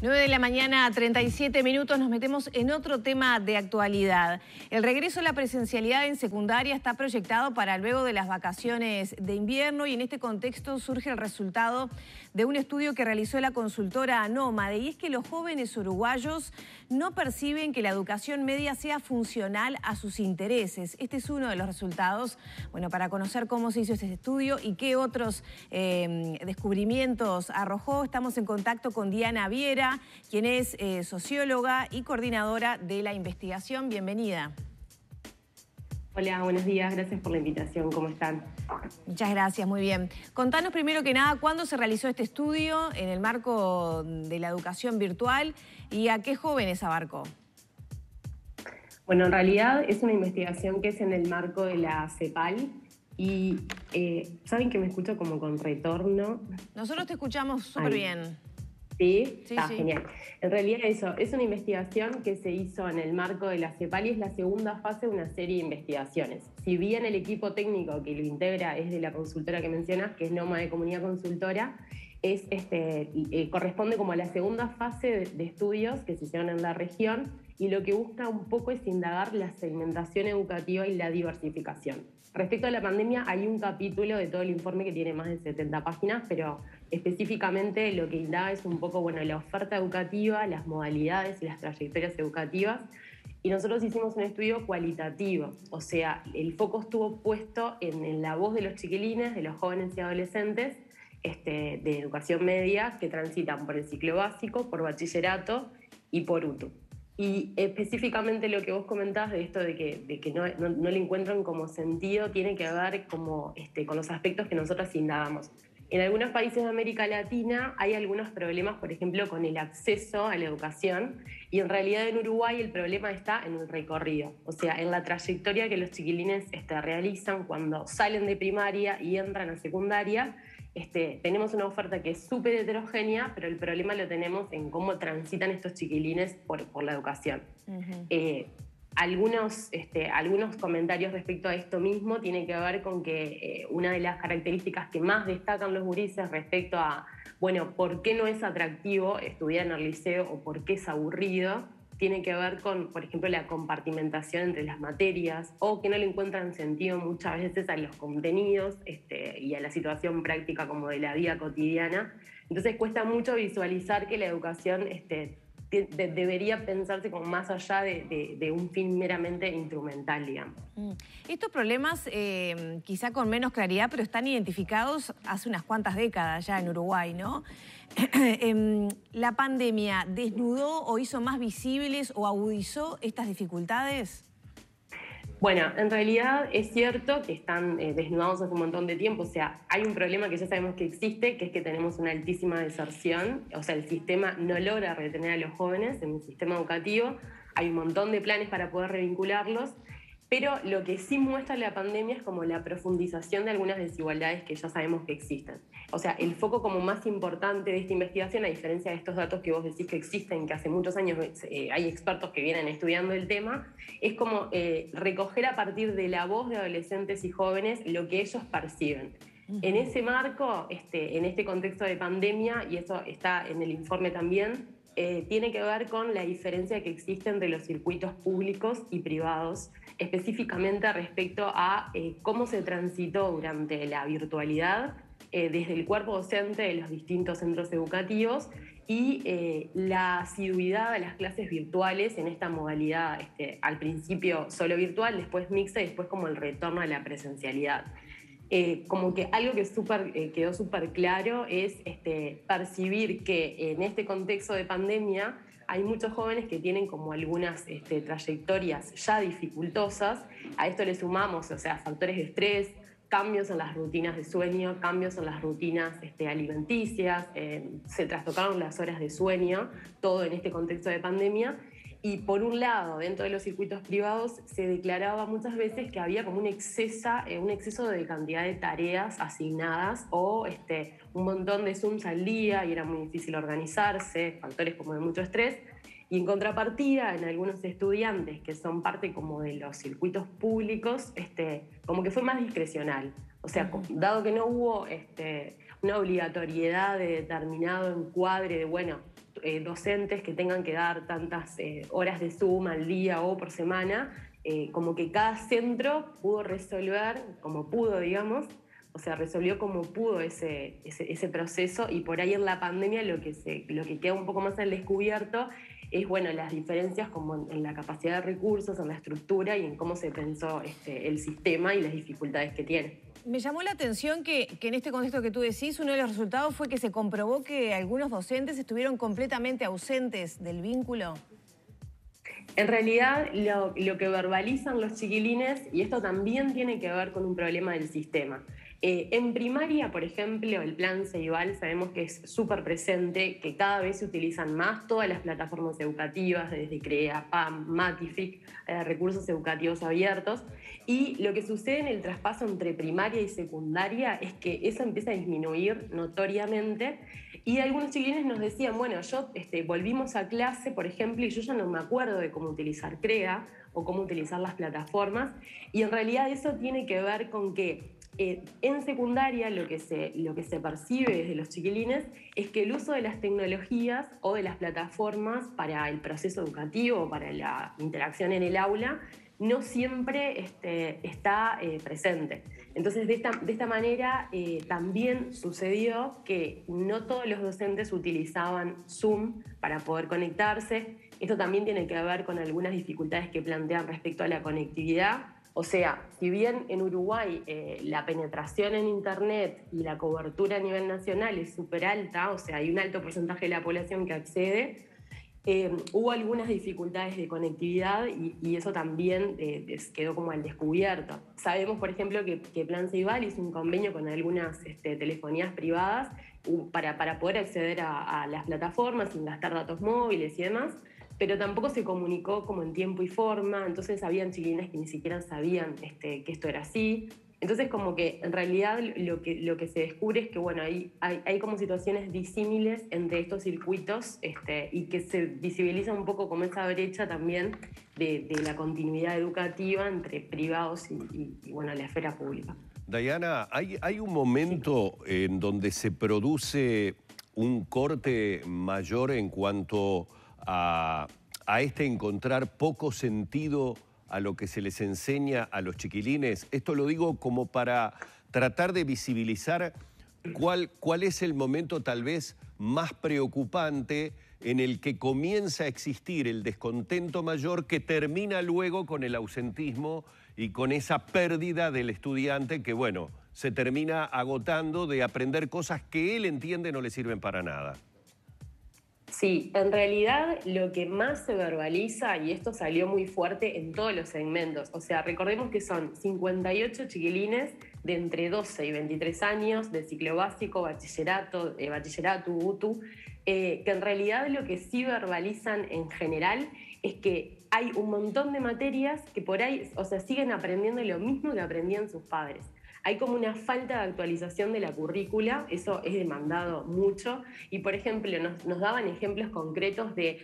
9 de la mañana, 37 minutos, nos metemos en otro tema de actualidad. El regreso a la presencialidad en secundaria está proyectado para luego de las vacaciones de invierno y en este contexto surge el resultado de un estudio que realizó la consultora Anómade, y es que los jóvenes uruguayos no perciben que la educación media sea funcional a sus intereses. Este es uno de los resultados. Bueno, para conocer cómo se hizo este estudio y qué otros descubrimientos arrojó, estamos en contacto con Diana Viera, quien es socióloga y coordinadora de la investigación. Bienvenida. Hola, buenos días. Gracias por la invitación. ¿Cómo están? Muchas gracias, muy bien. Contanos primero que nada, ¿cuándo se realizó este estudio en el marco de la educación virtual y a qué jóvenes abarcó? Bueno, en realidad es una investigación que es en el marco de la CEPAL y ¿saben que me escucho como con retorno? Nosotros te escuchamos súper bien. ¿Sí? Sí, Está sí. genial. En realidad eso, es una investigación que se hizo en el marco de la CEPAL y es la segunda fase de una serie de investigaciones. Si bien el equipo técnico que lo integra es de la consultora que mencionas, que es Nómade Comunidad Consultora, corresponde como a la segunda fase de estudios que se hicieron en la región, y lo que busca un poco es indagar la segmentación educativa y la diversificación. Respecto a la pandemia, hay un capítulo de todo el informe que tiene más de 70 páginas, pero específicamente lo que indaga es un poco, bueno, la oferta educativa, las modalidades y las trayectorias educativas. Y nosotros hicimos un estudio cualitativo, o sea, el foco estuvo puesto en la voz de los chiquilines, de los jóvenes y adolescentes, de educación media, que transitan por el ciclo básico, por bachillerato y por UTU. Y específicamente lo que vos comentabas de esto de que no le encuentran como sentido, tiene que ver como, con los aspectos que nosotros indagamos. En algunos países de América Latina hay algunos problemas, por ejemplo, con el acceso a la educación, y en realidad en Uruguay el problema está en el recorrido, o sea, en la trayectoria que los chiquilines realizan cuando salen de primaria y entran a secundaria. Tenemos una oferta que es súper heterogénea, pero el problema lo tenemos en cómo transitan estos chiquilines por la educación. Algunos comentarios respecto a esto mismo tienen que ver con que una de las características que más destacan los gurises respecto a, bueno, por qué no es atractivo estudiar en el liceo o por qué es aburrido, tiene que ver con, por ejemplo, la compartimentación entre las materias, o que no le encuentran sentido muchas veces a los contenidos y a la situación práctica como de la vida cotidiana. Entonces cuesta mucho visualizar que la educación debería pensarse como más allá de un fin meramente instrumental, digamos. Estos problemas, quizá con menos claridad, pero están identificados hace unas cuantas décadas ya en Uruguay, ¿no? ¿La pandemia desnudó o hizo más visibles o agudizó estas dificultades? Bueno, en realidad es cierto que están desnudados hace un montón de tiempo. O sea, hay un problema que ya sabemos que existe, que es que tenemos una altísima deserción. O sea, el sistema no logra retener a los jóvenes en el sistema educativo. Hay un montón de planes para poder revincularlos. Pero lo que sí muestra la pandemia es como la profundización de algunas desigualdades que ya sabemos que existen. O sea, el foco como más importante de esta investigación, a diferencia de estos datos que vos decís que existen, que hace muchos años hay expertos que vienen estudiando el tema, es como recoger a partir de la voz de adolescentes y jóvenes lo que ellos perciben. En ese marco, en este contexto de pandemia, y eso está en el informe también, tiene que ver con la diferencia que existe entre los circuitos públicos y privados, específicamente respecto a cómo se transitó durante la virtualidad desde el cuerpo docente de los distintos centros educativos y la asiduidad a las clases virtuales en esta modalidad, al principio solo virtual, después mixta y después como el retorno a la presencialidad. Como que algo que quedó súper claro es percibir que en este contexto de pandemia hay muchos jóvenes que tienen como algunas trayectorias ya dificultosas. A esto le sumamos, o sea, factores de estrés, cambios en las rutinas de sueño, cambios en las rutinas alimenticias, se trastocaron las horas de sueño, todo en este contexto de pandemia. Y por un lado, dentro de los circuitos privados se declaraba muchas veces que había como un exceso de cantidad de tareas asignadas o un montón de Zooms al día y era muy difícil organizarse, factores como de mucho estrés. Y en contrapartida, en algunos estudiantes que son parte como de los circuitos públicos, como que fue más discrecional. O sea, dado que no hubo una obligatoriedad de determinado encuadre de, bueno, docentes que tengan que dar tantas horas de Zoom al día o por semana, como que cada centro pudo resolver como pudo, digamos, o sea, resolvió como pudo ese proceso, y por ahí en la pandemia lo que queda un poco más al descubierto es, bueno, las diferencias como en la capacidad de recursos, en la estructura y en cómo se pensó el sistema y las dificultades que tiene. Me llamó la atención que en este contexto que tú decís, uno de los resultados fue que se comprobó que algunos docentes estuvieron completamente ausentes del vínculo. En realidad, lo que verbalizan los chiquilines, y esto también tiene que ver con un problema del sistema. En primaria, por ejemplo, el plan Ceibal sabemos que es súper presente, que cada vez se utilizan más todas las plataformas educativas, desde CREA, PAM, Matific, recursos educativos abiertos, y lo que sucede en el traspaso entre primaria y secundaria es que eso empieza a disminuir notoriamente, y algunos chiquilines nos decían, bueno, volvimos a clase, por ejemplo, y yo ya no me acuerdo de cómo utilizar CREA o cómo utilizar las plataformas, y en realidad eso tiene que ver con que en secundaria lo que se percibe desde los chiquilines es que el uso de las tecnologías o de las plataformas para el proceso educativo, para la interacción en el aula, no siempre está presente. Entonces, de esta manera también sucedió que no todos los docentes utilizaban Zoom para poder conectarse. Esto también tiene que ver con algunas dificultades que plantean respecto a la conectividad. O sea, si bien en Uruguay la penetración en Internet y la cobertura a nivel nacional es súper alta, o sea, hay un alto porcentaje de la población que accede, hubo algunas dificultades de conectividad y eso también quedó como al descubierto. Sabemos, por ejemplo, que Plan Ceibal hizo un convenio con algunas telefonías privadas para poder acceder a las plataformas sin gastar datos móviles y demás, pero tampoco se comunicó como en tiempo y forma, entonces habían chiquilines que ni siquiera sabían que esto era así. Entonces, como que en realidad lo que se descubre es que, bueno, hay como situaciones disímiles entre estos circuitos y que se visibiliza un poco como esa brecha también de la continuidad educativa entre privados y bueno, la esfera pública. Dayana, ¿hay un momento en donde se produce un corte mayor en cuanto a encontrar poco sentido a lo que se les enseña a los chiquilines? Esto lo digo como para tratar de visibilizar cuál es el momento tal vez más preocupante en el que comienza a existir el descontento mayor que termina luego con el ausentismo y con esa pérdida del estudiante que, bueno, se termina agotando de aprender cosas que él entiende no le sirven para nada. Sí, en realidad lo que más se verbaliza, y esto salió muy fuerte en todos los segmentos, o sea, recordemos que son 58 chiquilines de entre 12 y 23 años, de ciclo básico, bachillerato, UTU, que en realidad lo que sí verbalizan en general es que hay un montón de materias que por ahí, o sea, siguen aprendiendo lo mismo que aprendían sus padres. Hay como una falta de actualización de la currícula, eso es demandado mucho, y por ejemplo nos daban ejemplos concretos de,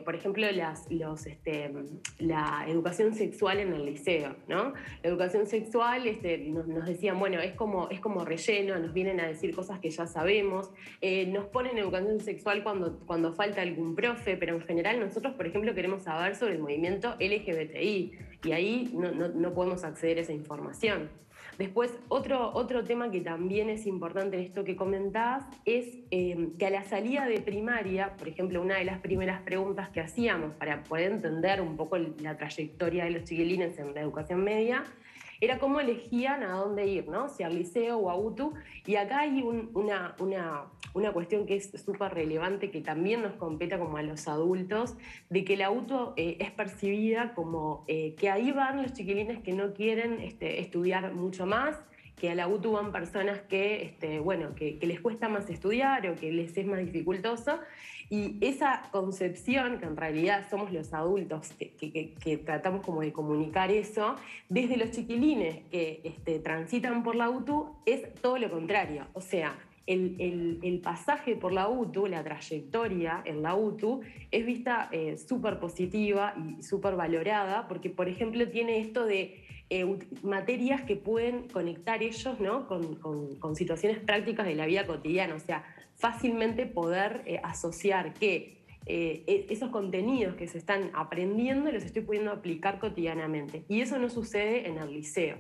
por ejemplo, la educación sexual en el liceo, ¿no? La educación sexual, nos decían, bueno, es como relleno, nos vienen a decir cosas que ya sabemos, nos ponen educación sexual cuando falta algún profe, pero en general nosotros, por ejemplo, queremos saber sobre el movimiento LGBTI, y ahí no podemos acceder a esa información. Después, otro tema que también es importante en esto que comentás es que a la salida de primaria, por ejemplo, una de las primeras preguntas que hacíamos para poder entender un poco la trayectoria de los chiquilines en la educación media, era cómo elegían a dónde ir, ¿no? Si al liceo o a UTU. Y acá hay una cuestión que es súper relevante, que también nos compete como a los adultos, de que la UTU es percibida como que ahí van los chiquilines que no quieren estudiar mucho más, que a la UTU van personas que les cuesta más estudiar o que les es más dificultoso. Y esa concepción, que en realidad somos los adultos que tratamos como de comunicar eso, desde los chiquilines que transitan por la UTU, es todo lo contrario. O sea, el pasaje por la UTU, la trayectoria en la UTU, es vista súper positiva y súper valorada, porque, por ejemplo, tiene esto de materias que pueden conectar ellos, ¿no? con situaciones prácticas de la vida cotidiana, o sea, fácilmente poder asociar que esos contenidos que se están aprendiendo los estoy pudiendo aplicar cotidianamente. Y eso no sucede en el liceo.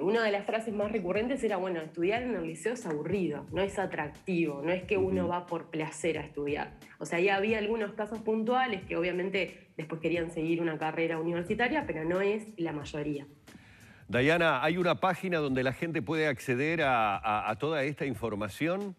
Una de las frases más recurrentes era, bueno, estudiar en el liceo es aburrido, no es atractivo, no es que uno va por placer a estudiar. O sea, ya había algunos casos puntuales que obviamente después querían seguir una carrera universitaria, pero no es la mayoría. Dayana, ¿hay una página donde la gente puede acceder a toda esta información?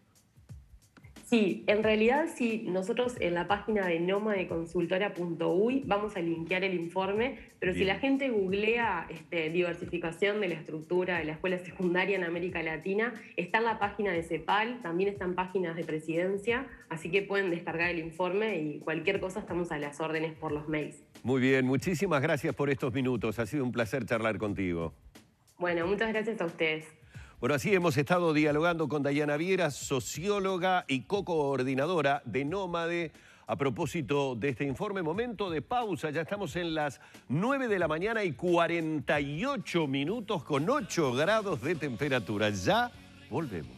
Sí, en realidad sí, nosotros en la página de nomadeconsultora.uy vamos a linkear el informe, pero Bien. si la gente googlea diversificación de la estructura de la escuela secundaria en América Latina, está en la página de CEPAL, también están páginas de Presidencia, así que pueden descargar el informe y cualquier cosa estamos a las órdenes por los mails. Muy bien, muchísimas gracias por estos minutos. Ha sido un placer charlar contigo. Bueno, muchas gracias a ustedes. Bueno, así hemos estado dialogando con Dayana Viera, socióloga y co-coordinadora de Nómade, a propósito de este informe. Momento de pausa, ya estamos en las 9 de la mañana y 48 minutos con 8 grados de temperatura. Ya volvemos.